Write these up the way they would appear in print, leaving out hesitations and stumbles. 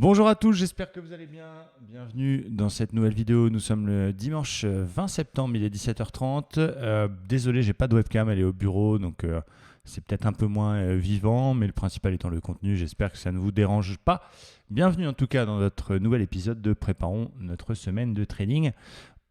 Bonjour à tous, j'espère que vous allez bien. Bienvenue dans cette nouvelle vidéo. Nous sommes le dimanche 20 septembre, il est 17h30. Désolé, j'ai pas de webcam, elle est au bureau, donc c'est peut-être un peu moins vivant, mais le principal étant le contenu. J'espère que ça ne vous dérange pas. Bienvenue en tout cas dans notre nouvel épisode de Préparons notre semaine de trading.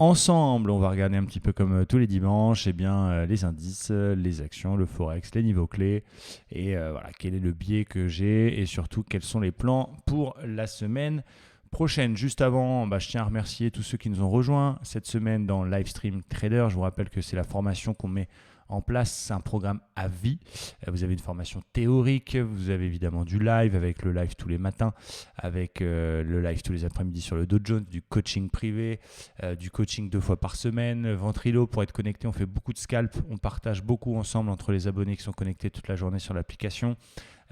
Ensemble, on va regarder un petit peu comme tous les dimanches, les indices, les actions, le forex, les niveaux clés et voilà, quel est le biais que j'ai et surtout quels sont les plans pour la semaine prochaine. Juste avant, je tiens à remercier tous ceux qui nous ont rejoints cette semaine dans Livestream Trader. Je vous rappelle que c'est la formation qu'on met en place, c'est un programme à vie. Vous avez une formation théorique, vous avez évidemment du live avec le live tous les matins, avec le live tous les après-midi sur le Dow Jones, du coaching privé, du coaching 2 fois par semaine, Ventrilo pour être connecté. On fait beaucoup de scalp, on partage beaucoup ensemble entre les abonnés qui sont connectés toute la journée sur l'application,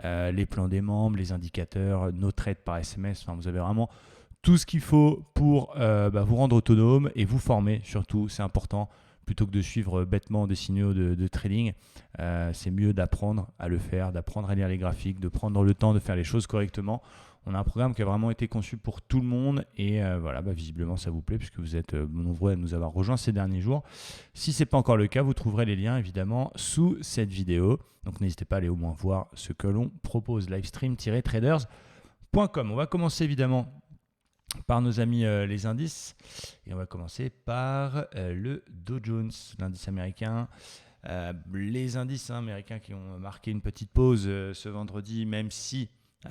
les plans des membres, les indicateurs, nos trades par SMS. Enfin, vous avez vraiment tout ce qu'il faut pour vous rendre autonome et vous former surtout, c'est important. Plutôt que de suivre bêtement des signaux de trading, c'est mieux d'apprendre à le faire, d'apprendre à lire les graphiques, de prendre le temps de faire les choses correctement. On a un programme qui a vraiment été conçu pour tout le monde et visiblement ça vous plaît puisque vous êtes nombreux à nous avoir rejoints ces derniers jours. Si ce n'est pas encore le cas, vous trouverez les liens évidemment sous cette vidéo. Donc n'hésitez pas à aller au moins voir ce que l'on propose, livestream-traders.com. On va commencer évidemment par nos amis les indices et on va commencer par le Dow Jones, l'indice américain. Les indices américains qui ont marqué une petite pause ce vendredi, même si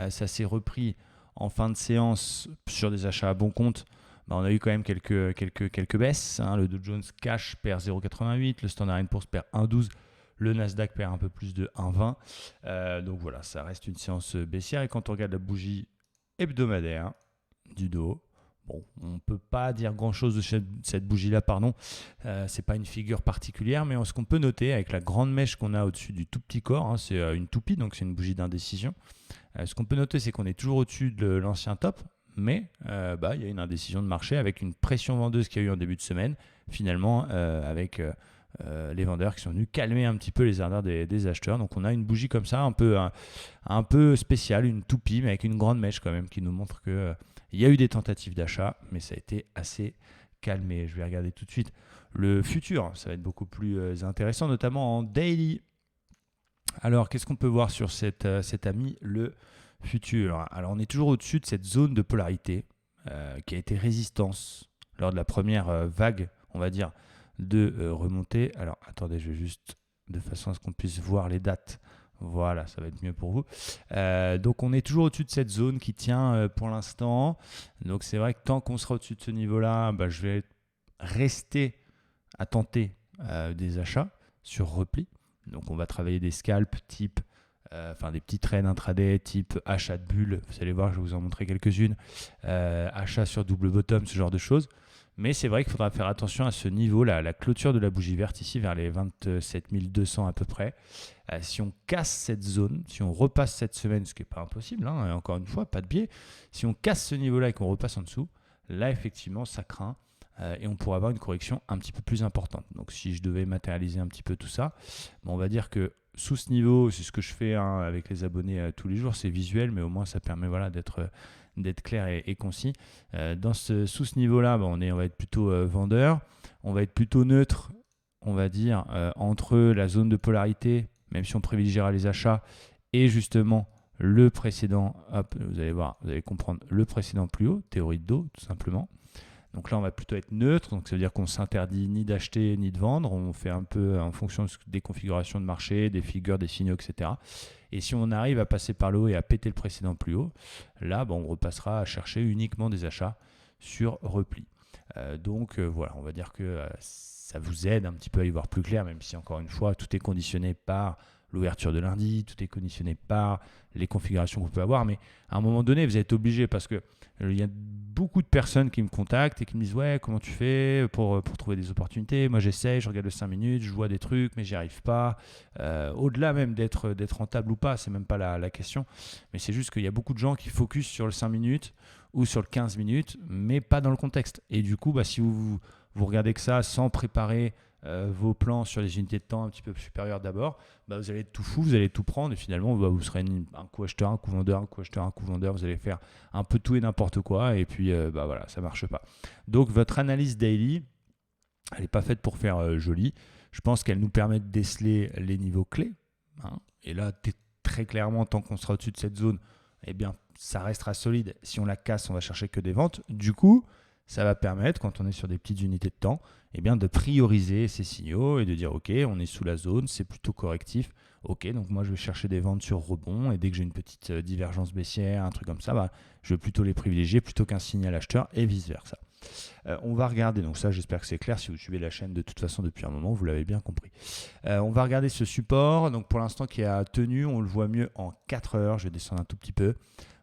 ça s'est repris en fin de séance sur des achats à bon compte. On a eu quand même quelques baisses. Le Dow Jones Cash perd 0,88, le Standard & Poor's perd 1,12, le Nasdaq perd un peu plus de 1,20. Donc voilà, ça reste une séance baissière. Et quand on regarde la bougie hebdomadaire du Dow, on ne peut pas dire grand-chose de cette bougie-là, c'est pas une figure particulière, mais ce qu'on peut noter avec la grande mèche qu'on a au-dessus du tout petit corps, c'est une toupie, donc c'est une bougie d'indécision. Ce qu'on peut noter, c'est qu'on est toujours au-dessus de l'ancien top, mais il y a une indécision de marché avec une pression vendeuse qu'il y a eu en début de semaine, finalement avec les vendeurs qui sont venus calmer un petit peu les ardeurs des acheteurs. Donc on a une bougie comme ça, un peu spéciale, une toupie, mais avec une grande mèche quand même, qui nous montre que il y a eu des tentatives d'achat, mais ça a été assez calmé. Je vais regarder tout de suite le futur. Ça va être beaucoup plus intéressant, notamment en daily. Alors, qu'est-ce qu'on peut voir sur cet ami, le futur? Alors, on est toujours au-dessus de cette zone de polarité qui a été résistance lors de la première vague, on va dire, de remontée. Alors, attendez, je vais juste, de façon à ce qu'on puisse voir les dates. Voilà, ça va être mieux pour vous. Donc, on est toujours au-dessus de cette zone qui tient pour l'instant. Donc, c'est vrai que tant qu'on sera au-dessus de ce niveau-là, je vais rester à tenter des achats sur repli. Donc, on va travailler des scalps type, des petits trades intraday type achat de bulles. Vous allez voir, je vais vous en montrer quelques-unes. Achat sur double bottom, ce genre de choses. Mais c'est vrai qu'il faudra faire attention à ce niveau, la clôture de la bougie verte ici vers les 27 200 à peu près. Si on casse cette zone, si on repasse cette semaine, ce qui n'est pas impossible, encore une fois, pas de biais. Si on casse ce niveau-là et qu'on repasse en dessous, là effectivement ça craint et on pourra avoir une correction un petit peu plus importante. Donc si je devais matérialiser un petit peu tout ça, on va dire que sous ce niveau, c'est ce que je fais avec les abonnés tous les jours, c'est visuel, mais au moins ça permet d'être clair et concis. Sous ce niveau-là, on va être plutôt vendeur, on va être plutôt neutre, on va dire, entre la zone de polarité, même si on privilégiera les achats, et justement le précédent, vous allez voir, vous allez comprendre, le précédent plus haut, théorie de Dow, tout simplement. Donc là, on va plutôt être neutre, donc ça veut dire qu'on ne s'interdit ni d'acheter ni de vendre, on fait un peu en fonction des configurations de marché, des figures, des signaux, etc. Et si on arrive à passer par le haut et à péter le précédent plus haut, là, on repassera à chercher uniquement des achats sur repli. Voilà, on va dire que ça vous aide un petit peu à y voir plus clair, même si encore une fois, tout est conditionné par l'ouverture de lundi, tout est conditionné par les configurations que vous pouvez avoir, mais à un moment donné, vous êtes obligé parce que il y a beaucoup de personnes qui me contactent et qui me disent « Ouais, comment tu fais pour trouver des opportunités ?» Moi, j'essaye, je regarde le 5 minutes, je vois des trucs, mais j'y arrive pas. Au-delà même d'être rentable ou pas, c'est même pas la question. Mais c'est juste qu'il y a beaucoup de gens qui focus sur le 5 minutes ou sur le 15 minutes, mais pas dans le contexte. Et du coup, si vous regardez que ça sans préparer vos plans sur les unités de temps un petit peu supérieures d'abord, bah, vous allez être tout fou, vous allez tout prendre et finalement bah, vous serez un coup acheteur, un coup vendeur, un coup acheteur, un coup vendeur, vous allez faire un peu tout et n'importe quoi et puis bah, voilà, ça marche pas. Donc votre analyse daily, elle n'est pas faite pour faire joli. Je pense qu'elle nous permet de déceler les niveaux clés. Hein. Et là, très clairement, tant qu'on sera au-dessus de cette zone, eh bien, ça restera solide. Si on la casse, on va chercher que des ventes. Du coup, ça va permettre, quand on est sur des petites unités de temps, eh bien, de prioriser ces signaux et de dire, OK, on est sous la zone, c'est plutôt correctif. OK, donc moi, je vais chercher des ventes sur rebond. Et dès que j'ai une petite divergence baissière, un truc comme ça, bah, je vais plutôt les privilégier plutôt qu'un signal acheteur et vice-versa. On va regarder, donc ça j'espère que c'est clair, si vous suivez la chaîne de toute façon depuis un moment, vous l'avez bien compris. On va regarder ce support, donc pour l'instant qui a tenu, on le voit mieux en 4 heures, je vais descendre un tout petit peu.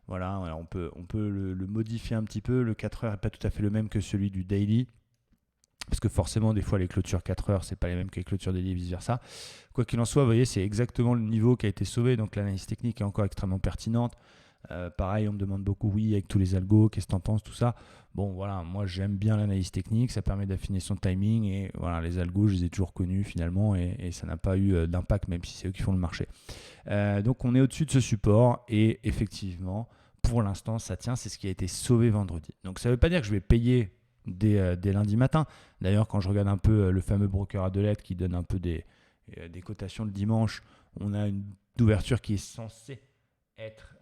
Voilà, alors on peut le modifier un petit peu, le 4 heures n'est pas tout à fait le même que celui du daily, parce que forcément des fois les clôtures 4 heures c'est pas les mêmes que les clôtures daily et vice versa. Quoi qu'il en soit, vous voyez c'est exactement le niveau qui a été sauvé, donc l'analyse technique est encore extrêmement pertinente. Pareil, on me demande beaucoup, oui, avec tous les algos, qu'est-ce que tu en penses, tout ça. Bon, voilà, moi j'aime bien l'analyse technique, ça permet d'affiner son timing et voilà, les algos, je les ai toujours connus finalement et ça n'a pas eu d'impact, même si c'est eux qui font le marché. Donc on est au-dessus de ce support et effectivement, pour l'instant, ça tient, c'est ce qui a été sauvé vendredi. Donc ça ne veut pas dire que je vais payer dès lundi matin. D'ailleurs, quand je regarde un peu le fameux broker Adelette qui donne un peu des cotations le dimanche, on a une ouverture qui est censée être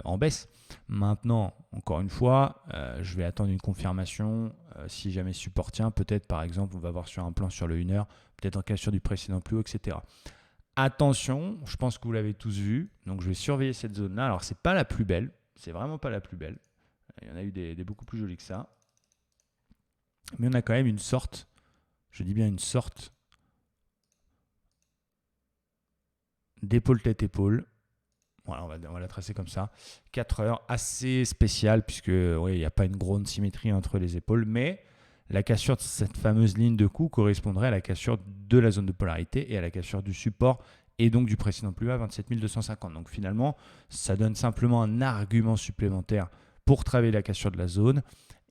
en baisse. Maintenant, encore une fois, je vais attendre une confirmation. Si jamais support tient, peut-être par exemple, on va voir sur un plan sur le 1 heure, peut-être en cassure du précédent plus haut, etc. Attention, je pense que vous l'avez tous vu, donc je vais surveiller cette zone-là. Alors, c'est pas la plus belle, c'est vraiment pas la plus belle. Il y en a eu des beaucoup plus jolies que ça. Mais on a quand même une sorte, je dis bien une sorte, d'épaule tête-épaule. Voilà, on va la tracer comme ça. 4 heures, assez spécial, puisque il n'y a pas une grande symétrie entre les épaules, mais la cassure de cette fameuse ligne de coup correspondrait à la cassure de la zone de polarité et à la cassure du support, et donc du précédent plus bas, 27 250. Donc finalement, ça donne simplement un argument supplémentaire pour travailler la cassure de la zone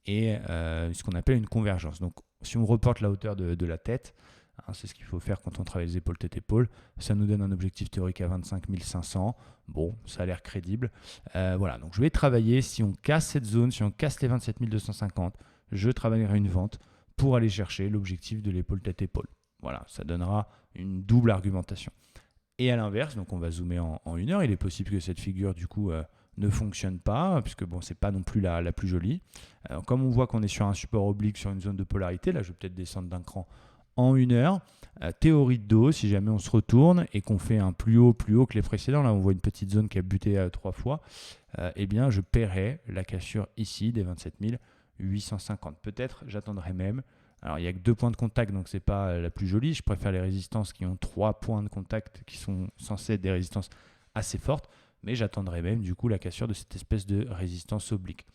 et ce qu'on appelle une convergence. Donc si on reporte la hauteur de la tête, c'est ce qu'il faut faire quand on travaille les épaules tête-épaule. Ça nous donne un objectif théorique à 25 500. Bon, ça a l'air crédible. Voilà, donc je vais travailler, si on casse cette zone, si on casse les 27 250, je travaillerai une vente pour aller chercher l'objectif de l'épaule tête-épaule. Voilà, ça donnera une double argumentation. Et à l'inverse, donc on va zoomer en 1 heure. Il est possible que cette figure, du coup, ne fonctionne pas, puisque bon, c'est pas non plus la plus jolie. Comme on voit qu'on est sur un support oblique, sur une zone de polarité, là je vais peut-être descendre d'un cran en 1 heure. Théorie de dos, si jamais on se retourne et qu'on fait un plus haut que les précédents, là on voit une petite zone qui a buté 3 fois, eh bien je paierai la cassure ici des 27 850. Peut-être j'attendrai même. Alors il n'y a que 2 points de contact, donc c'est pas la plus jolie. Je préfère les résistances qui ont 3 points de contact qui sont censées être des résistances assez fortes. Mais j'attendrai même du coup la cassure de cette espèce de résistance oblique.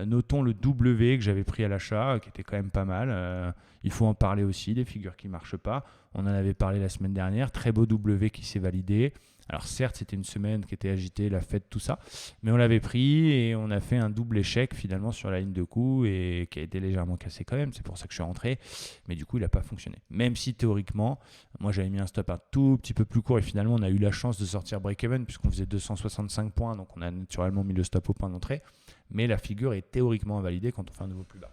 Notons le W que j'avais pris à l'achat, qui était quand même pas mal. Il faut en parler aussi, des figures qui ne marchent pas. On en avait parlé la semaine dernière. Très beau W qui s'est validé. Alors certes, c'était une semaine qui était agitée, la fête, tout ça. Mais on l'avait pris et on a fait un double échec finalement sur la ligne de coup et qui a été légèrement cassé quand même. C'est pour ça que je suis rentré. Mais du coup, il n'a pas fonctionné. Même si théoriquement, moi j'avais mis un stop un tout petit peu plus court et finalement on a eu la chance de sortir break-even puisqu'on faisait 265 points. Donc on a naturellement mis le stop au point d'entrée. Mais la figure est théoriquement invalidée quand on fait un nouveau plus bas.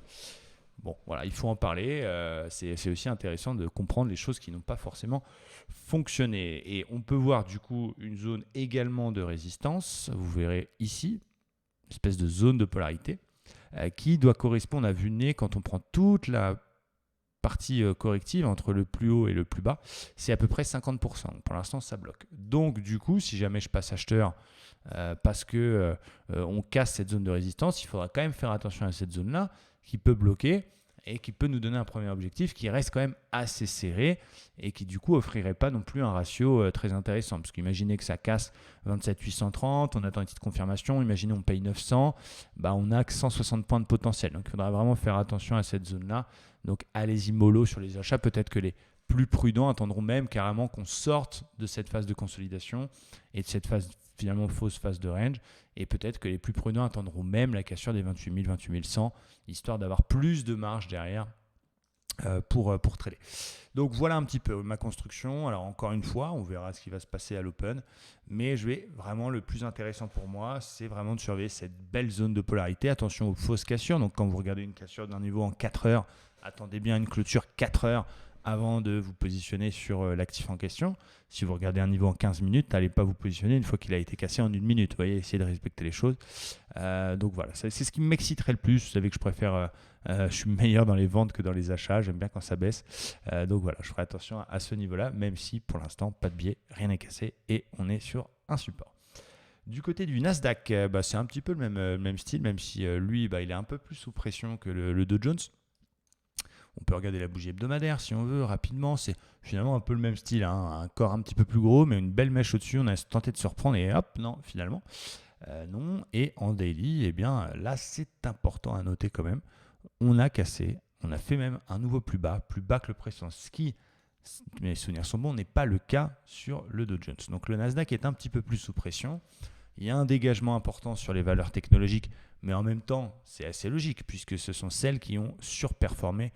Bon, voilà, il faut en parler. C'est aussi intéressant de comprendre les choses qui n'ont pas forcément fonctionné. Et on peut voir du coup une zone également de résistance. Vous verrez ici, une espèce de zone de polarité qui doit correspondre à vue de nez quand on prend toute la partie corrective entre le plus haut et le plus bas. C'est à peu près 50%. Donc, pour l'instant, ça bloque. Donc du coup, si jamais je passe acheteur parce que on casse cette zone de résistance, il faudra quand même faire attention à cette zone-là qui peut bloquer et qui peut nous donner un premier objectif qui reste quand même assez serré et qui du coup offrirait pas non plus un ratio très intéressant. Parce qu'imaginez que ça casse 27 830, on attend une petite confirmation, imaginez on paye 900, on n'a que 160 points de potentiel. Donc il faudra vraiment faire attention à cette zone-là. Donc allez-y mollo sur les achats, peut-être que les plus prudents attendront même carrément qu'on sorte de cette phase de consolidation et de cette phase finalement fausse phase de range, et peut-être que les plus prudents attendront même la cassure des 28 000, 28 100, histoire d'avoir plus de marge derrière pour trader. Donc voilà un petit peu ma construction. Alors encore une fois, on verra ce qui va se passer à l'Open, mais vraiment le plus intéressant pour moi, c'est vraiment de surveiller cette belle zone de polarité. Attention aux fausses cassures. Donc quand vous regardez une cassure d'un niveau en 4 heures, attendez bien une clôture 4 heures avant de vous positionner sur l'actif en question. Si vous regardez un niveau en 15 minutes, n'allez pas vous positionner une fois qu'il a été cassé en 1 minute. Vous voyez, essayez de respecter les choses. Donc voilà, c'est ce qui m'exciterait le plus. Vous savez que je préfère, je suis meilleur dans les ventes que dans les achats. J'aime bien quand ça baisse. Donc voilà, je ferai attention à ce niveau-là, même si pour l'instant, pas de biais, rien n'est cassé et on est sur un support. Du côté du Nasdaq, c'est un petit peu le même style, même si lui, il est un peu plus sous pression que le Dow Jones. On peut regarder la bougie hebdomadaire si on veut, rapidement. C'est finalement un peu le même style, hein. Un corps un petit peu plus gros, mais une belle mèche au-dessus. On a tenté de se reprendre et hop, non, finalement. Non. Et en daily, là, c'est important à noter quand même. On a cassé, on a fait même un nouveau plus bas que le précédent. Ce qui, mes souvenirs sont bons, n'est pas le cas sur le Dow Jones. Donc le Nasdaq est un petit peu plus sous pression. Il y a un dégagement important sur les valeurs technologiques, mais en même temps, c'est assez logique puisque ce sont celles qui ont surperformé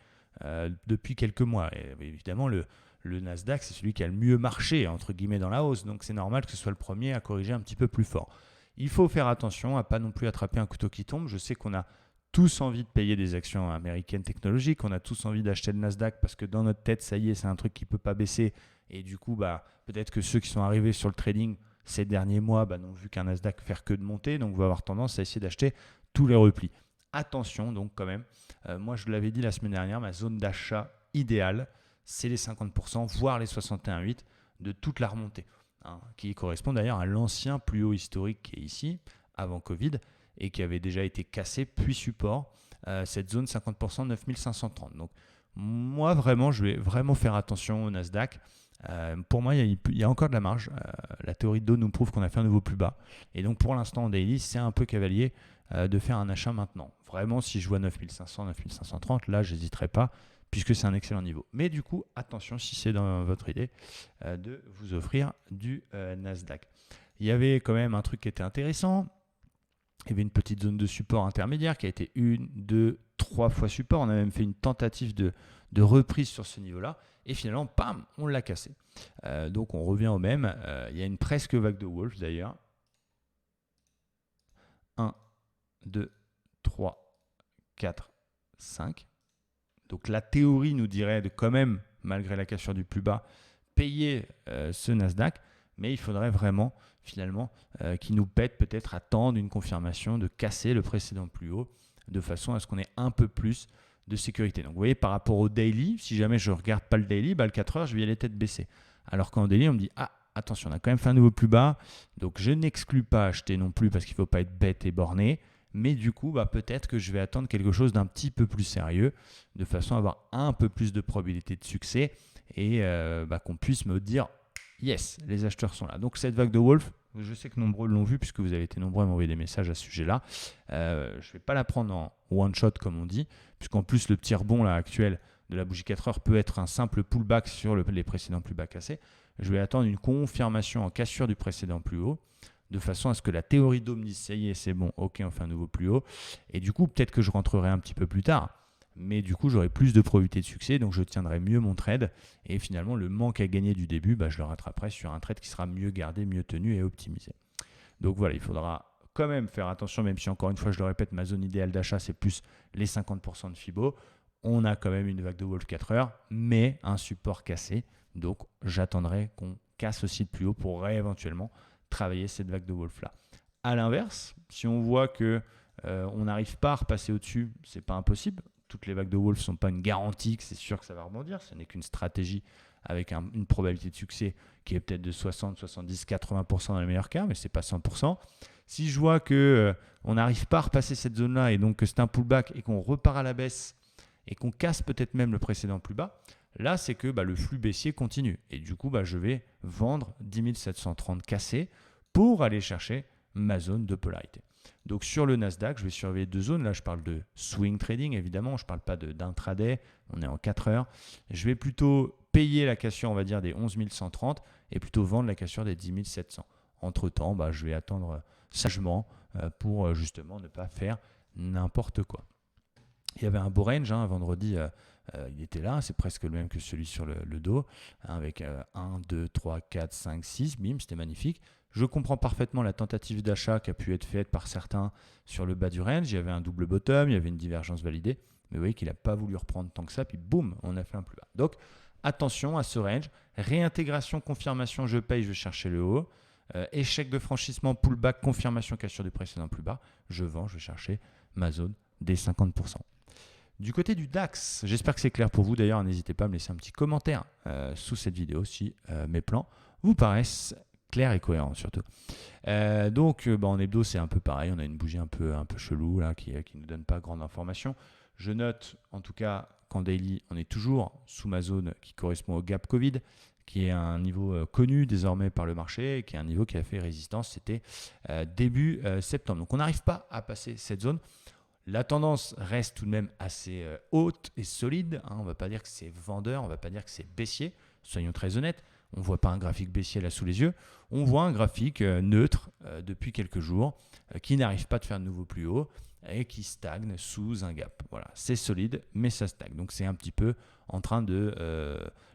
depuis quelques mois. Et évidemment, le Nasdaq, c'est celui qui a le mieux marché, entre guillemets, dans la hausse. Donc c'est normal que ce soit le premier à corriger un petit peu plus fort. Il faut faire attention à ne pas non plus attraper un couteau qui tombe. Je sais qu'on a tous envie de payer des actions américaines technologiques. On a tous envie d'acheter le Nasdaq parce que dans notre tête, ça y est, c'est un truc qui ne peut pas baisser. Et du coup, peut-être que ceux qui sont arrivés sur le trading ces derniers mois n'ont vu qu'un Nasdaq faire que de monter. Donc, on va avoir tendance à essayer d'acheter tous les replis. Attention, donc, quand même. Moi, je l'avais dit la semaine dernière, ma zone d'achat idéale, c'est les 50%, voire les 61,8 de toute la remontée, qui correspond d'ailleurs à l'ancien plus haut historique qui est ici, avant Covid, et qui avait déjà été cassé, puis support, cette zone 50%, 9530. Donc, moi, vraiment, je vais vraiment faire attention au Nasdaq. Pour moi, il y a encore de la marge. La théorie de Dow nous prouve qu'on a fait un nouveau plus bas. Et donc, pour l'instant, en daily, c'est un peu cavalier de faire un achat maintenant. Vraiment, si je vois 9500, 9530, là, je n'hésiterai pas, puisque c'est un excellent niveau. Mais du coup, attention, si c'est dans votre idée, de vous offrir du Nasdaq. Il y avait quand même un truc qui était intéressant. Il y avait une petite zone de support intermédiaire qui a été 1, 2, 3 fois support. On a même fait une tentative de reprise sur ce niveau-là. Et finalement, bam, on l'a cassé. Donc on revient au même. Il y a une presque vague de Wolf d'ailleurs. 1, 2, 3, 4, 5. Donc la théorie nous dirait de quand même, malgré la cassure du plus bas, payer ce Nasdaq. Mais il faudrait vraiment, finalement, qu'il nous pète, peut-être attendre une confirmation de casser le précédent plus haut, de façon à ce qu'on ait un peu plus de sécurité. Donc vous voyez, par rapport au daily, si jamais je ne regarde pas le daily, le 4 heures, je vais y aller tête baissée. Alors qu'en daily, on me dit, attention, on a quand même fait un nouveau plus bas, donc je n'exclus pas acheter non plus parce qu'il ne faut pas être bête et borné. Mais du coup, peut-être que je vais attendre quelque chose d'un petit peu plus sérieux, de façon à avoir un peu plus de probabilité de succès et qu'on puisse me dire yes, les acheteurs sont là. Donc cette vague de Wolf, je sais que nombreux l'ont vu puisque vous avez été nombreux à m'envoyer des messages à ce sujet-là. Je ne vais pas la prendre en one shot comme on dit, puisqu'en plus le petit rebond là, actuel de la bougie 4 heures peut être un simple pullback sur les précédents plus bas cassés. Je vais attendre une confirmation en cassure du précédent plus haut, de façon à ce que la théorie d'Ohm dise ça y est, c'est bon, ok, on fait un nouveau plus haut. Et du coup, peut-être que je rentrerai un petit peu plus tard. Mais du coup, j'aurai plus de probabilité de succès, donc je tiendrai mieux mon trade. Et finalement, le manque à gagner du début, je le rattraperai sur un trade qui sera mieux gardé, mieux tenu et optimisé. Donc voilà, il faudra quand même faire attention, même si encore une fois, je le répète, ma zone idéale d'achat, c'est plus les 50% de Fibo. On a quand même une vague de Wolf 4 heures, mais un support cassé. Donc j'attendrai qu'on casse aussi de plus haut pour éventuellement travailler cette vague de Wolf là. A l'inverse, si on voit que on n'arrive pas à repasser au-dessus, c'est pas impossible. Toutes les vagues de Wolf ne sont pas une garantie que c'est sûr que ça va rebondir. Ce n'est qu'une stratégie avec une probabilité de succès qui est peut-être de 60, 70, 80% dans les meilleurs cas, mais ce n'est pas 100%. Si je vois qu'on n'arrive pas à repasser cette zone-là et donc que c'est un pullback et qu'on repart à la baisse et qu'on casse peut-être même le précédent plus bas, là, c'est que le flux baissier continue. Et du coup, je vais vendre 10 730 cassés pour aller chercher ma zone de polarité. Donc sur le Nasdaq, je vais surveiller deux zones. Là, je parle de swing trading, évidemment. Je ne parle pas d'intraday. On est en 4 heures. Je vais plutôt payer la cassure, on va dire, des 11 130 et plutôt vendre la cassure des 10 700. Entre-temps, je vais attendre sagement pour justement ne pas faire n'importe quoi. Il y avait un beau range, vendredi, Il était là, c'est presque le même que celui sur le dos, hein, avec 1, 2, 3, 4, 5, 6, bim, c'était magnifique. Je comprends parfaitement la tentative d'achat qui a pu être faite par certains sur le bas du range. Il y avait un double bottom, il y avait une divergence validée. Mais vous voyez qu'il n'a pas voulu reprendre tant que ça. Puis boum, on a fait un plus bas. Donc attention à ce range. Réintégration, confirmation, je paye, je vais chercher le haut. Échec de franchissement, pullback, confirmation, cassure du précédent plus bas. Je vends, je vais chercher ma zone des 50%. Du côté du DAX, j'espère que c'est clair pour vous. D'ailleurs, n'hésitez pas à me laisser un petit commentaire sous cette vidéo si mes plans vous paraissent clair et cohérent surtout. Donc en hebdo c'est un peu pareil, on a une bougie un peu chelou là, qui ne nous donne pas grande information. Je note en tout cas qu'en daily on est toujours sous ma zone qui correspond au gap Covid, qui est un niveau connu désormais par le marché, et qui est un niveau qui a fait résistance, c'était début septembre. Donc on n'arrive pas à passer cette zone. La tendance reste tout de même assez haute et solide, hein. On ne va pas dire que c'est vendeur, on ne va pas dire que c'est baissier, soyons très honnêtes. On ne voit pas un graphique baissier là sous les yeux. On voit un graphique neutre depuis quelques jours qui n'arrive pas de faire de nouveau plus haut et qui stagne sous un gap. Voilà, c'est solide, mais ça stagne. Donc c'est un petit peu en train de...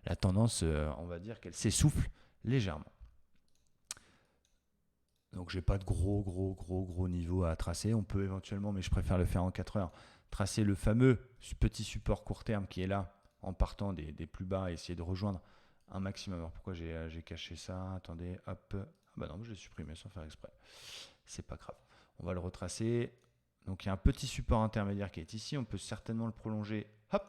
la tendance, on va dire qu'elle s'essouffle légèrement. Donc je n'ai pas de gros niveau à tracer. On peut éventuellement, mais je préfère le faire en 4 heures, tracer le fameux petit support court terme qui est là en partant des plus bas et essayer de rejoindre un maximum. Alors pourquoi j'ai caché ça? Attendez, hop. Ah bah non, je l'ai supprimé sans faire exprès. C'est pas grave. On va le retracer. Donc il y a un petit support intermédiaire qui est ici. On peut certainement le prolonger. Hop.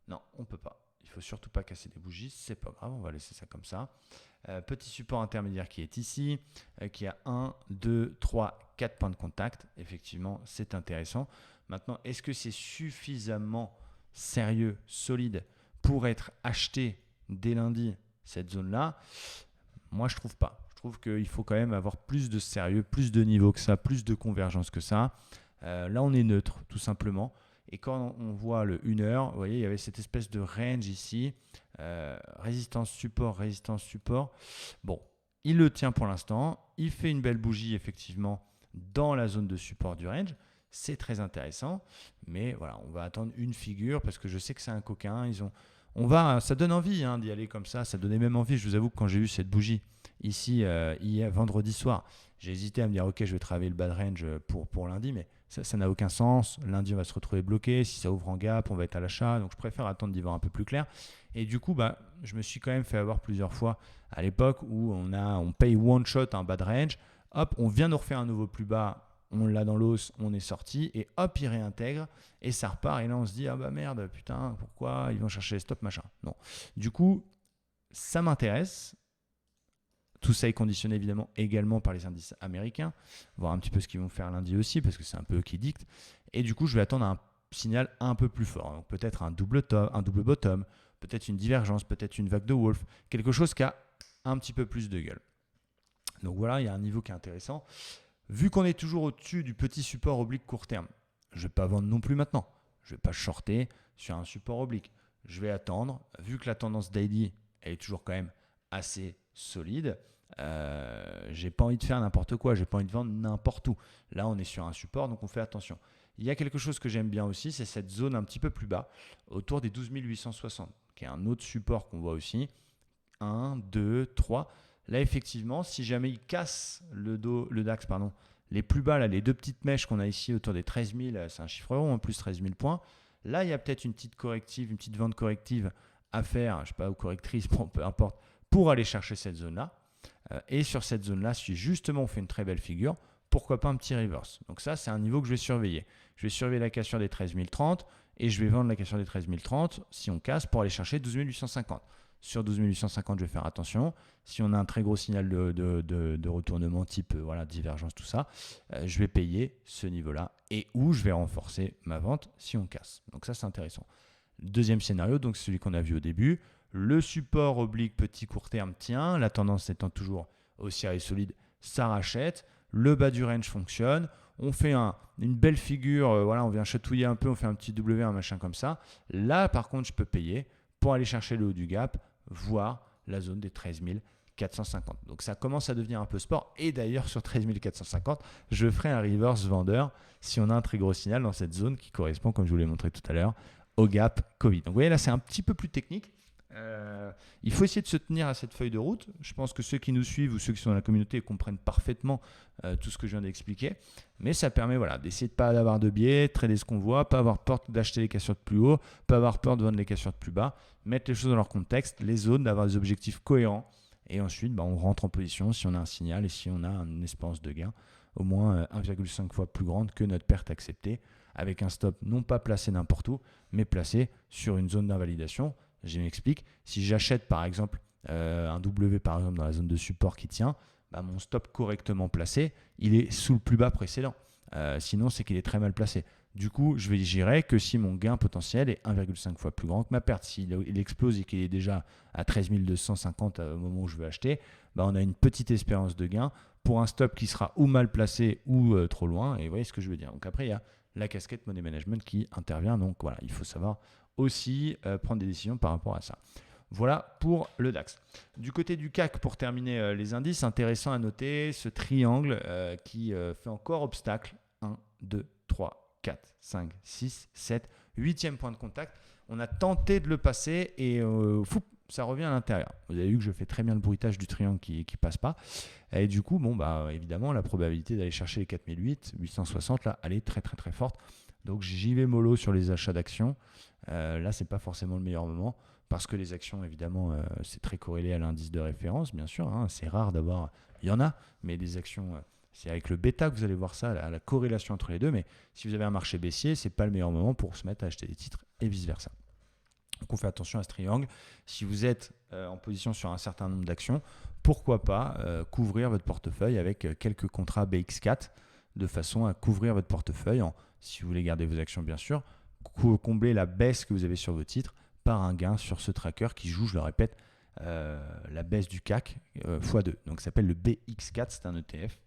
Non, on peut pas. Il faut surtout pas casser des bougies. C'est pas grave. On va laisser ça comme ça. Petit support intermédiaire qui est ici, qui a 1, 2, 3, 4 points de contact. Effectivement, c'est intéressant. Maintenant, est-ce que c'est suffisamment sérieux, solide pour être acheté dès lundi, cette zone-là? Moi, je trouve pas. Je trouve qu'il faut quand même avoir plus de sérieux, plus de niveau que ça, plus de convergence que ça. Là, on est neutre, tout simplement. Et quand on voit le 1 heure, vous voyez, il y avait cette espèce de range ici. Résistance, support. Bon, il le tient pour l'instant. Il fait une belle bougie, effectivement, dans la zone de support du range. C'est très intéressant. Mais voilà, on va attendre une figure parce que je sais que c'est un coquin. Ça donne envie d'y aller comme ça. Ça donnait même envie. Je vous avoue que quand j'ai eu cette bougie ici, hier, vendredi soir, j'ai hésité à me dire ok, je vais travailler le bad range pour lundi, mais ça n'a aucun sens. Lundi, on va se retrouver bloqué. Si ça ouvre en gap, on va être à l'achat. Donc, je préfère attendre d'y voir un peu plus clair. Et du coup, je me suis quand même fait avoir plusieurs fois à l'époque où on paye one shot un bad range. Hop, on vient de refaire un nouveau plus bas. On l'a dans l'os, on est sorti et hop, il réintègre et ça repart. Et là, on se dit, ah bah merde, putain, pourquoi ils vont chercher les stops, machin. Non. Du coup, ça m'intéresse. Tout ça est conditionné évidemment également par les indices américains, voir un petit peu ce qu'ils vont faire lundi aussi, parce que c'est un peu eux qui dictent. Et du coup, je vais attendre un signal un peu plus fort. Donc peut-être un double bottom, peut-être une divergence, peut-être une vague de Wolf, quelque chose qui a un petit peu plus de gueule. Donc voilà, il y a un niveau qui est intéressant. Vu qu'on est toujours au-dessus du petit support oblique court terme, je ne vais pas vendre non plus maintenant. Je ne vais pas shorter sur un support oblique. Je vais attendre, vu que la tendance daily, elle est toujours quand même assez solide. J'ai pas envie de faire n'importe quoi, j'ai pas envie de vendre n'importe où. Là, on est sur un support, donc on fait attention. Il y a quelque chose que j'aime bien aussi, c'est cette zone un petit peu plus bas, autour des 12 860, qui est un autre support qu'on voit aussi. 1, 2, 3. Là, effectivement, si jamais il casse le DAX, les plus bas, là, les deux petites mèches qu'on a ici autour des 13 000, c'est un chiffre rond, en plus 13 000 points. Là, il y a peut-être une petite corrective, une petite vente corrective à faire, je sais pas, ou correctrice, bon, peu importe, pour aller chercher cette zone-là. Et sur cette zone-là, si justement on fait une très belle figure, pourquoi pas un petit reverse. Donc ça, c'est un niveau que je vais surveiller. Je vais surveiller la cassure des 13 030 et je vais vendre la cassure des 13 030 si on casse pour aller chercher 12 850. Sur 12 850, je vais faire attention. Si on a un très gros signal de retournement type divergence, tout ça, je vais payer ce niveau-là et où je vais renforcer ma vente si on casse. Donc ça, c'est intéressant. Deuxième scénario, donc celui qu'on a vu au début. Le support oblique petit court terme tient, la tendance étant toujours haussière et solide, ça rachète. Le bas du range fonctionne. On fait une belle figure, on vient chatouiller un peu, on fait un petit W, un machin comme ça. Là, par contre, je peux payer pour aller chercher le haut du gap, voire la zone des 13 450. Donc ça commence à devenir un peu sport. Et d'ailleurs, sur 13 450, je ferai un reverse vendeur si on a un très gros signal dans cette zone qui correspond, comme je vous l'ai montré tout à l'heure, au gap Covid. Donc vous voyez là, c'est un petit peu plus technique. Il faut essayer de se tenir à cette feuille de route. Je pense que ceux qui nous suivent ou ceux qui sont dans la communauté comprennent parfaitement tout ce que je viens d'expliquer. Mais ça permet d'essayer de ne pas avoir de biais, de trader ce qu'on voit, pas avoir peur d'acheter les cassures de plus haut, pas avoir peur de vendre les cassures de plus bas, mettre les choses dans leur contexte, les zones, d'avoir des objectifs cohérents. Et ensuite, on rentre en position si on a un signal et si on a une espérance de gain au moins 1,5 fois plus grande que notre perte acceptée, avec un stop non pas placé n'importe où, mais placé sur une zone d'invalidation. Je m'explique. Si j'achète par exemple un W par exemple dans la zone de support qui tient, mon stop correctement placé, il est sous le plus bas précédent. Sinon, c'est qu'il est très mal placé. Du coup, j'irai que si mon gain potentiel est 1,5 fois plus grand que ma perte. S'il explose et qu'il est déjà à 13 250 au moment où je veux acheter, on a une petite espérance de gain pour un stop qui sera ou mal placé ou trop loin. Et vous voyez ce que je veux dire. Donc après, il y a la casquette Money Management qui intervient. Donc voilà, il faut savoir aussi prendre des décisions par rapport à ça. Voilà pour le DAX. Du côté du CAC, pour terminer les indices, intéressant à noter ce triangle qui fait encore obstacle. 1, 2, 3, 4, 5, 6, 7, 8e point de contact. On a tenté de le passer et ça revient à l'intérieur. Vous avez vu que je fais très bien le bruitage du triangle qui ne passe pas. Et du coup, évidemment, la probabilité d'aller chercher les 860, là, elle est très très très forte. Donc j'y vais mollo sur les achats d'actions. Là, ce n'est pas forcément le meilleur moment parce que les actions, évidemment, c'est très corrélé à l'indice de référence, bien sûr. C'est rare d'avoir... Il y en a, mais des actions... c'est avec le bêta que vous allez voir ça, la corrélation entre les deux. Mais si vous avez un marché baissier, ce n'est pas le meilleur moment pour se mettre à acheter des titres et vice-versa. Donc on fait attention à ce triangle. Si vous êtes en position sur un certain nombre d'actions, pourquoi pas couvrir votre portefeuille avec quelques contrats BX4 de façon à couvrir votre portefeuille, si vous voulez garder vos actions bien sûr, combler la baisse que vous avez sur vos titres par un gain sur ce tracker qui joue, je le répète, la baisse du CAC x2. Donc ça s'appelle le BX4, c'est un ETF.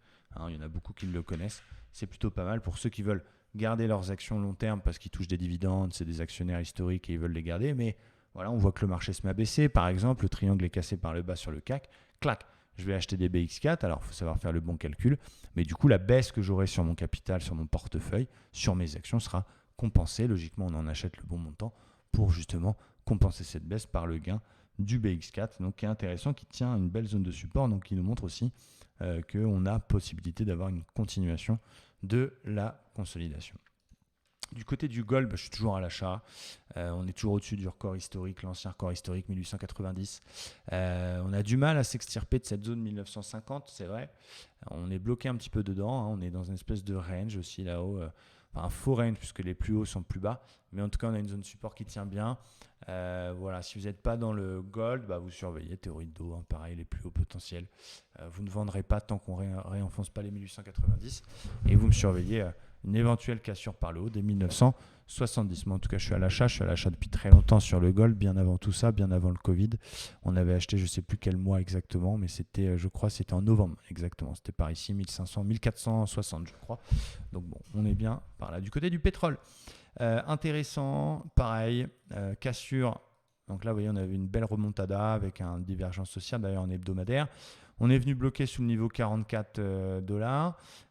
Il y en a beaucoup qui le connaissent. C'est plutôt pas mal pour ceux qui veulent garder leurs actions long terme parce qu'ils touchent des dividendes, c'est des actionnaires historiques et ils veulent les garder. Mais voilà, on voit que le marché se met à baisser. Par exemple, le triangle est cassé par le bas sur le CAC. Clac, je vais acheter des BX4. Alors, il faut savoir faire le bon calcul. Mais du coup, la baisse que j'aurai sur mon capital, sur mon portefeuille, sur mes actions sera compensée. Logiquement, on en achète le bon montant pour justement compenser cette baisse par le gain du BX4. Donc, qui est intéressant, qui tient une belle zone de support. Donc, qui nous montre aussi qu'on a possibilité d'avoir une continuation de la consolidation. Du côté du gold, je suis toujours à l'achat. On est toujours au-dessus du record historique, l'ancien record historique 1890. On a du mal à s'extirper de cette zone 1950, c'est vrai. On est bloqué un petit peu dedans. On est dans une espèce de range aussi là-haut. Un faux range puisque les plus hauts sont plus bas. Mais en tout cas, on a une zone support qui tient bien. Voilà, si vous n'êtes pas dans le gold, vous surveillez, théorie de dos, pareil, les plus hauts potentiels. Vous ne vendrez pas tant qu'on ne réenfonce pas les 1890. Et vous me surveillez une éventuelle cassure par le haut des 1970. Moi, en tout cas, je suis à l'achat depuis très longtemps sur le gold, bien avant tout ça, bien avant le Covid. On avait acheté, je ne sais plus quel mois exactement, mais c'était, je crois, c'était en novembre exactement. C'était par ici, 1500, 1460, je crois. Donc bon, on est bien par là. Du côté du pétrole, intéressant, pareil, cassure. Donc là, vous voyez, on avait une belle remontada avec une divergence haussière, d'ailleurs en hebdomadaire. On est venu bloquer sous le niveau 44 $.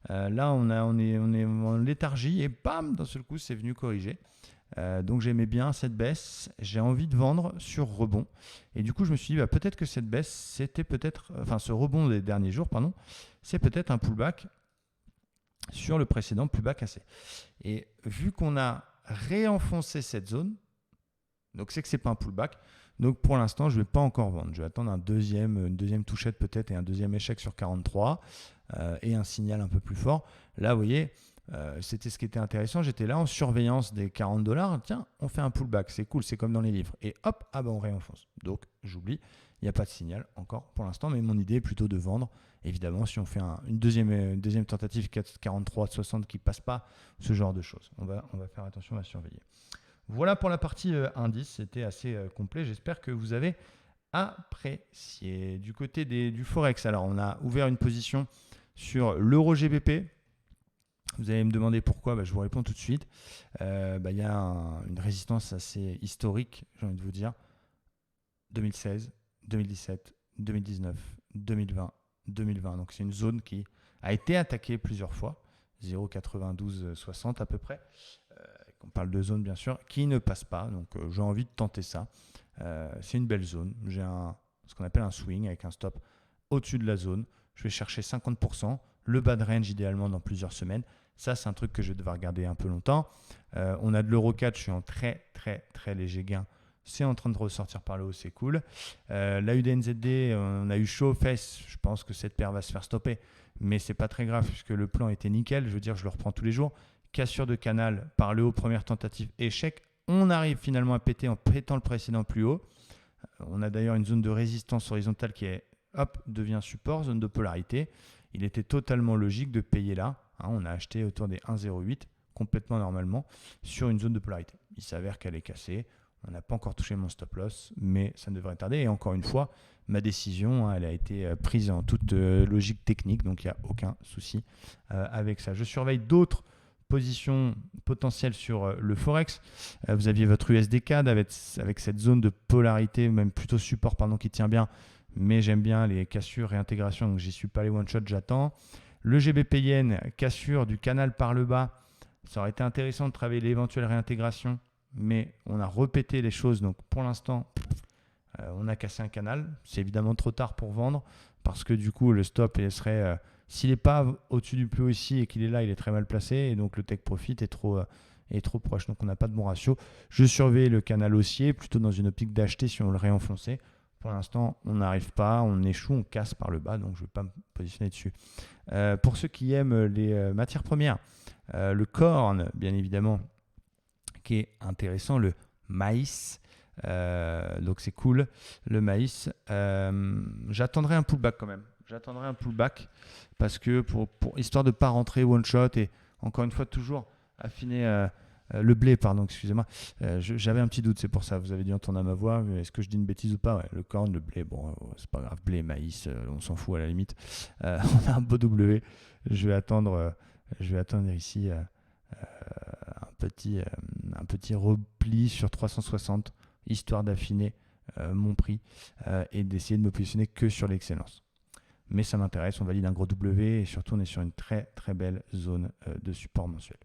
Là, on est en léthargie et bam, d'un seul coup, c'est venu corriger. Donc j'aimais bien cette baisse. J'ai envie de vendre sur rebond. Et du coup, je me suis dit, peut-être que cette baisse, c'était peut-être, ce rebond des derniers jours, c'est peut-être un pullback sur le précédent plus bas cassé. Et vu qu'on a réenfoncé cette zone, donc c'est que ce n'est pas un pullback. Donc pour l'instant, je ne vais pas encore vendre. Je vais attendre une deuxième touchette peut-être et un deuxième échec sur 43 et un signal un peu plus fort. Là, vous voyez, c'était ce qui était intéressant. J'étais là en surveillance des 40 $. Tiens, on fait un pullback, c'est cool, c'est comme dans les livres. Et hop, on réenfonce. Donc j'oublie, il n'y a pas de signal encore pour l'instant, mais mon idée est plutôt de vendre. Évidemment, si on fait une deuxième tentative 43, 60 qui ne passe pas, ce genre de choses. On va faire attention à surveiller. Voilà pour la partie indice, c'était assez complet. J'espère que vous avez apprécié. Du côté du Forex, alors on a ouvert une position sur l'euro GBP. Vous allez me demander pourquoi, je vous réponds tout de suite. Il y a une résistance assez historique, j'ai envie de vous dire. 2016, 2017, 2019, 2020, 2020. Donc c'est une zone qui a été attaquée plusieurs fois, 0,9260 à peu près. on parle de zone bien sûr, qui ne passe pas. Donc j'ai envie de tenter ça. C'est une belle zone. J'ai ce qu'on appelle un swing avec un stop au-dessus de la zone. Je vais chercher 50%, le bas de range idéalement dans plusieurs semaines. Ça, c'est un truc que je vais devoir garder un peu longtemps. On a de l'Euro 4, je suis en très très très léger gain. C'est en train de ressortir par le haut, c'est cool. L'AUDNZD, on a eu chaud aux fesses. Je pense que cette paire va se faire stopper. Mais c'est pas très grave puisque le plan était nickel. Je veux dire, je le reprends tous les jours. Cassure de canal par le haut, première tentative, échec. On arrive finalement à péter en pétant le précédent plus haut. On a d'ailleurs une zone de résistance horizontale qui est, devient support, zone de polarité. Il était totalement logique de payer là. On a acheté autour des 1,08 complètement normalement sur une zone de polarité. Il s'avère qu'elle est cassée. On n'a pas encore touché mon stop loss, mais ça ne devrait tarder. Et encore une fois, ma décision, elle a été prise en toute logique technique, donc il n'y a aucun souci avec ça. Je surveille d'autres positions potentielles sur le Forex. Vous aviez votre USD-CAD avec cette zone de polarité, même plutôt support, qui tient bien, mais j'aime bien les cassures, réintégration, donc j'y suis pas les one-shot, j'attends. Le GBP Yen, cassure du canal par le bas. Ça aurait été intéressant de travailler l'éventuelle réintégration, mais on a répété les choses, donc pour l'instant, on a cassé un canal. C'est évidemment trop tard pour vendre, parce que du coup, le stop serait... s'il n'est pas au-dessus du plus haut ici et qu'il est là, il est très mal placé, et donc le take profit est trop proche, donc on n'a pas de bon ratio. Je surveille le canal haussier, plutôt dans une optique d'acheter si on le réenfonçait. Pour l'instant, on n'arrive pas, on échoue, on casse par le bas, donc je ne vais pas me positionner dessus. Pour ceux qui aiment les matières premières, le corn, bien évidemment, qui est intéressant, le maïs, donc c'est cool, le maïs. J'attendrai un pullback quand même. J'attendrai un pullback parce que histoire de ne pas rentrer one shot et encore une fois toujours affiner le blé, excusez-moi. J'avais un petit doute, c'est pour ça. Vous avez dû entendre à ma voix. Est-ce que je dis une bêtise ou pas? Ouais, le corn, le blé, bon, c'est pas grave. Blé, maïs, on s'en fout à la limite. On a un beau W. Je vais attendre ici un petit repli sur 360, histoire d'affiner mon prix et d'essayer de me positionner que sur l'excellence. Mais ça m'intéresse, on valide un gros W et surtout on est sur une très très belle zone de support mensuel.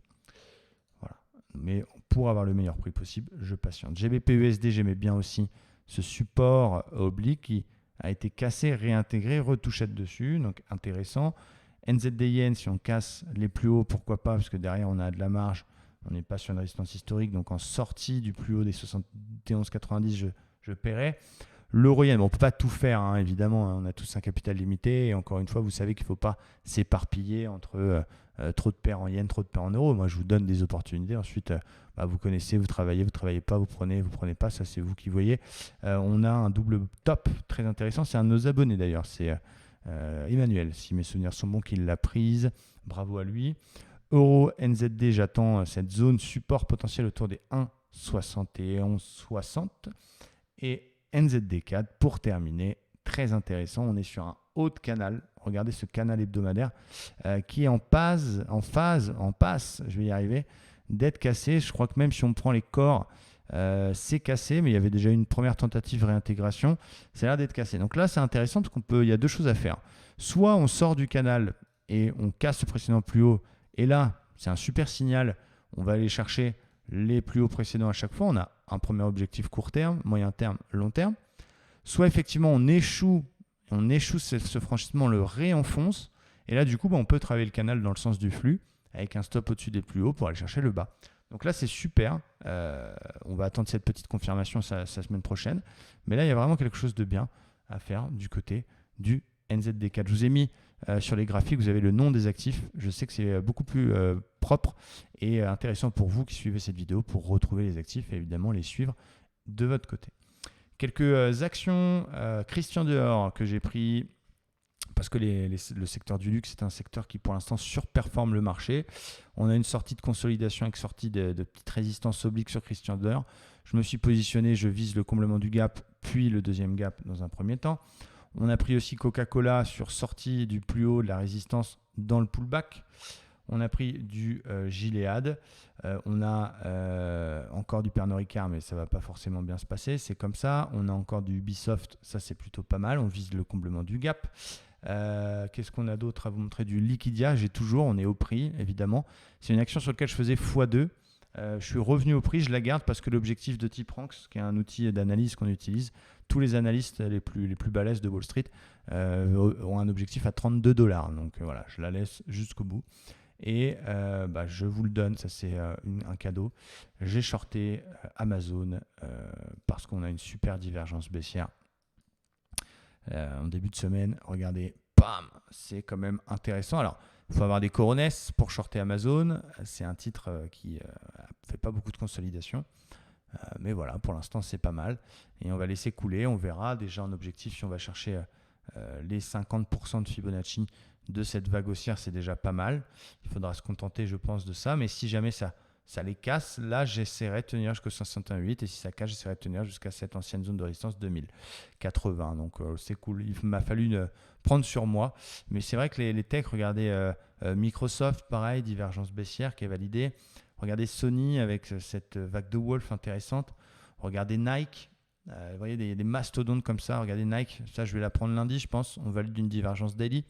Voilà. Mais pour avoir le meilleur prix possible, je patiente. GBP-USD, j'aimais bien aussi ce support oblique qui a été cassé, réintégré, retouchette dessus, donc intéressant. NZD-Yen, si on casse les plus hauts, pourquoi pas, parce que derrière on a de la marge, on n'est pas sur une résistance historique, donc en sortie du plus haut des 71,90, je paierai. L'euro-yen, on ne peut pas tout faire, évidemment, on a tous un capital limité. Et encore une fois, vous savez qu'il ne faut pas s'éparpiller entre trop de paires en yens, trop de paires en euros. Moi, je vous donne des opportunités. Ensuite, vous connaissez, vous travaillez pas, vous prenez pas. Ça, c'est vous qui voyez. On a un double top très intéressant. C'est un de nos abonnés d'ailleurs. C'est Emmanuel, si mes souvenirs sont bons, qui l'a prise. Bravo à lui. Euro, NZD, j'attends cette zone support potentiel autour des 1,7160. Et NZD4 pour terminer, très intéressant, on est sur un haut de canal, regardez ce canal hebdomadaire qui est en passe, je vais y arriver, d'être cassé. Je crois que même si on prend les corps, c'est cassé, mais il y avait déjà une première tentative de réintégration, ça a l'air d'être cassé. Donc là c'est intéressant parce il y a deux choses à faire. Soit on sort du canal et on casse le précédent plus haut, et là c'est un super signal, on va aller chercher les plus hauts précédents à chaque fois. On a un premier objectif court terme, moyen terme, long terme. Soit effectivement on échoue ce franchissement, on le réenfonce, et là du coup on peut travailler le canal dans le sens du flux avec un stop au-dessus des plus hauts pour aller chercher le bas. Donc là c'est super, on va attendre cette petite confirmation sa semaine prochaine, mais là il y a vraiment quelque chose de bien à faire du côté du NZD4. Je vous ai mis sur les graphiques, vous avez le nom des actifs. Je sais que c'est beaucoup plus propre et intéressant pour vous qui suivez cette vidéo pour retrouver les actifs et évidemment les suivre de votre côté. Quelques actions Christian Dior que j'ai pris parce que le secteur du luxe est un secteur qui pour l'instant surperforme le marché. On a une sortie de consolidation avec sortie de petites résistances obliques sur Christian Dior. Je me suis positionné, je vise le comblement du gap puis le deuxième gap dans un premier temps. On a pris aussi Coca-Cola sur sortie du plus haut de la résistance dans le pullback. On a pris du Gilead. On a encore du Pernod Ricard, mais ça ne va pas forcément bien se passer. C'est comme ça. On a encore du Ubisoft. Ça, c'est plutôt pas mal. On vise le comblement du gap. Qu'est-ce qu'on a d'autre à vous montrer? Du Liquidia. On est au prix, évidemment. C'est une action sur laquelle je faisais x2. Je suis revenu au prix, je la garde parce que l'objectif de T-Pranks, qui est un outil d'analyse qu'on utilise, tous les analystes les plus balèzes de Wall Street ont un objectif à $32. Donc voilà, je la laisse jusqu'au bout. Et je vous le donne, ça c'est un cadeau. J'ai shorté Amazon parce qu'on a une super divergence baissière en début de semaine. Regardez, bam, c'est quand même intéressant. Alors, il faut avoir des coronesses pour shorter Amazon. C'est un titre qui ne fait pas beaucoup de consolidation. Mais voilà, pour l'instant, c'est pas mal. Et on va laisser couler. On verra déjà en objectif si on va chercher les 50% de Fibonacci de cette vague haussière, c'est déjà pas mal. Il faudra se contenter, je pense, de ça. Mais si jamais ça les casse, là, j'essaierai de tenir jusqu'au 508. Et si ça casse, j'essaierai de tenir jusqu'à cette ancienne zone de résistance 2080. Donc, c'est cool. Il m'a fallu prendre sur moi. Mais c'est vrai que les techs, regardez Microsoft, pareil, divergence baissière qui est validée. Regardez Sony avec cette vague de Wolf intéressante. Regardez Nike. Vous voyez, des mastodontes comme ça. Regardez Nike. Ça, je vais la prendre lundi, je pense. On valide une divergence daily.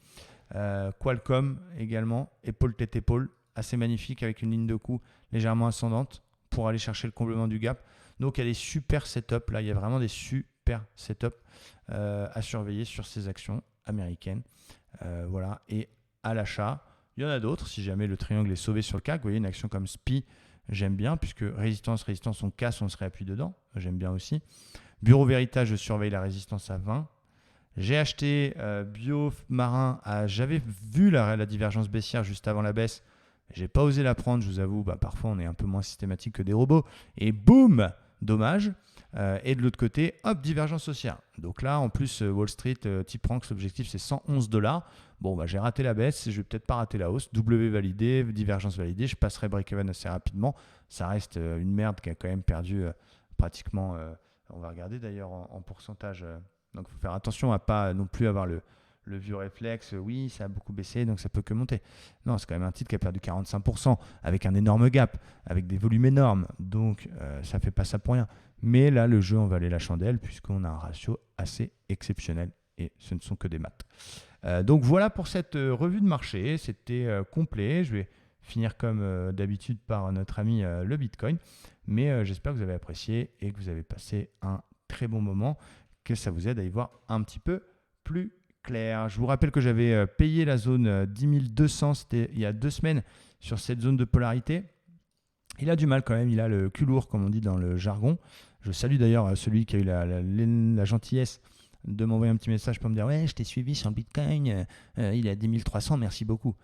Qualcomm également, épaule tête épaule, assez magnifique avec une ligne de coup légèrement ascendante pour aller chercher le comblement du gap. Donc il y a des super setups là, il y a vraiment des super setups à surveiller sur ces actions américaines. Voilà, et à l'achat, il y en a d'autres. Si jamais le triangle est sauvé sur le CAC, vous voyez une action comme SPI, j'aime bien puisque résistance, on casse, on se réappuie dedans. J'aime bien aussi. Bureau Veritas, je surveille la résistance à 20. J'ai acheté Biomarin, j'avais vu la divergence baissière juste avant la baisse. J'ai pas osé la prendre, je vous avoue, parfois on est un peu moins systématique que des robots. Et boum, dommage. Et de l'autre côté, hop, divergence haussière. Donc là, en plus, Wall Street, T-Pranks, l'objectif c'est $111. Bon, j'ai raté la baisse, je vais peut-être pas rater la hausse. W validé, divergence validée, je passerai break-even assez rapidement. Ça reste une merde qui a quand même perdu pratiquement, on va regarder d'ailleurs en pourcentage. Donc, il faut faire attention à ne pas non plus avoir le vieux réflexe. Oui, ça a beaucoup baissé, donc ça peut que monter. Non, c'est quand même un titre qui a perdu 45% avec un énorme gap, avec des volumes énormes. Donc, ça ne fait pas ça pour rien. Mais là, le jeu en valait la chandelle puisqu'on a un ratio assez exceptionnel et ce ne sont que des maths. Donc, voilà pour cette revue de marché. C'était complet. Je vais finir comme d'habitude par notre ami le Bitcoin. Mais j'espère que vous avez apprécié et que vous avez passé un très bon moment, que ça vous aide à y voir un petit peu plus clair. Je vous rappelle que j'avais payé la zone 10 200, c'était il y a 2 semaines, sur cette zone de polarité. Il a du mal quand même, il a le cul lourd, comme on dit dans le jargon. Je salue d'ailleurs celui qui a eu la gentillesse de m'envoyer un petit message pour me dire « Ouais, je t'ai suivi sur le Bitcoin, il est à 10 300, merci beaucoup ».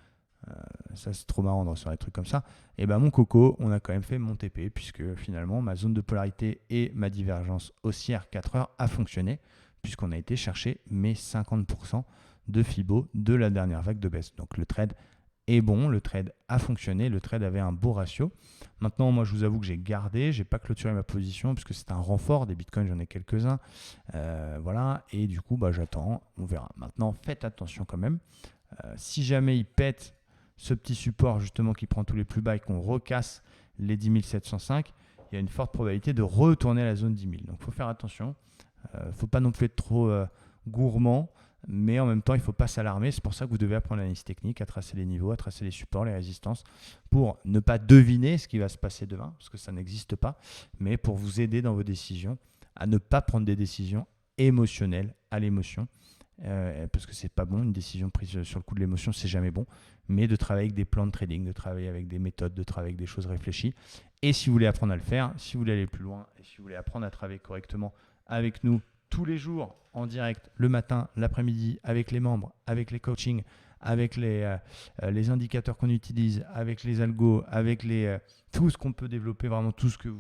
Ça c'est trop marrant de recevoir des trucs comme ça. Et mon coco, on a quand même fait mon TP puisque finalement ma zone de polarité et ma divergence haussière 4 heures a fonctionné puisqu'on a été chercher mes 50% de Fibo de la dernière vague de baisse. Donc le trade est bon, le trade a fonctionné, le trade avait un beau ratio. Maintenant, moi je vous avoue que j'ai gardé, j'ai pas clôturé ma position puisque c'est un renfort, des bitcoins j'en ai quelques-uns. Voilà, et du coup j'attends, on verra. Maintenant faites attention quand même. Si jamais il pète ce petit support justement qui prend tous les plus bas et qu'on recasse les 10 705, il y a une forte probabilité de retourner à la zone 10 000. Donc il faut faire attention. Il ne faut pas non plus être trop gourmand, mais en même temps, il ne faut pas s'alarmer. C'est pour ça que vous devez apprendre l'analyse technique, à tracer les niveaux, à tracer les supports, les résistances, pour ne pas deviner ce qui va se passer demain, parce que ça n'existe pas, mais pour vous aider dans vos décisions, à ne pas prendre des décisions émotionnelles à l'émotion. Parce que c'est pas bon, une décision prise sur le coup de l'émotion, c'est jamais bon, mais de travailler avec des plans de trading, de travailler avec des méthodes, de travailler avec des choses réfléchies. Et si vous voulez apprendre à le faire, si vous voulez aller plus loin, et si vous voulez apprendre à travailler correctement avec nous tous les jours en direct, le matin, l'après-midi, avec les membres, avec les coachings, avec les indicateurs qu'on utilise, avec les algos, avec tout ce qu'on peut développer, vraiment tout ce que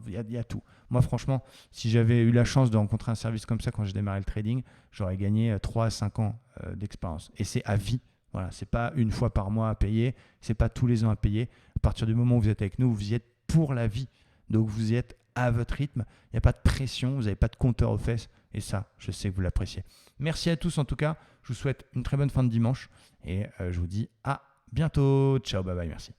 il y a tout. Moi, franchement, si j'avais eu la chance de rencontrer un service comme ça quand j'ai démarré le trading, j'aurais gagné 3 à 5 ans d'expérience. Et c'est à vie. Voilà, c'est pas une fois par mois à payer, c'est pas tous les ans à payer. À partir du moment où vous êtes avec nous, vous y êtes pour la vie. Donc vous y êtes à votre rythme, il n'y a pas de pression, vous n'avez pas de compteur aux fesses, et ça, je sais que vous l'appréciez. Merci à tous en tout cas, je vous souhaite une très bonne fin de dimanche, et je vous dis à bientôt. Ciao, bye bye, merci.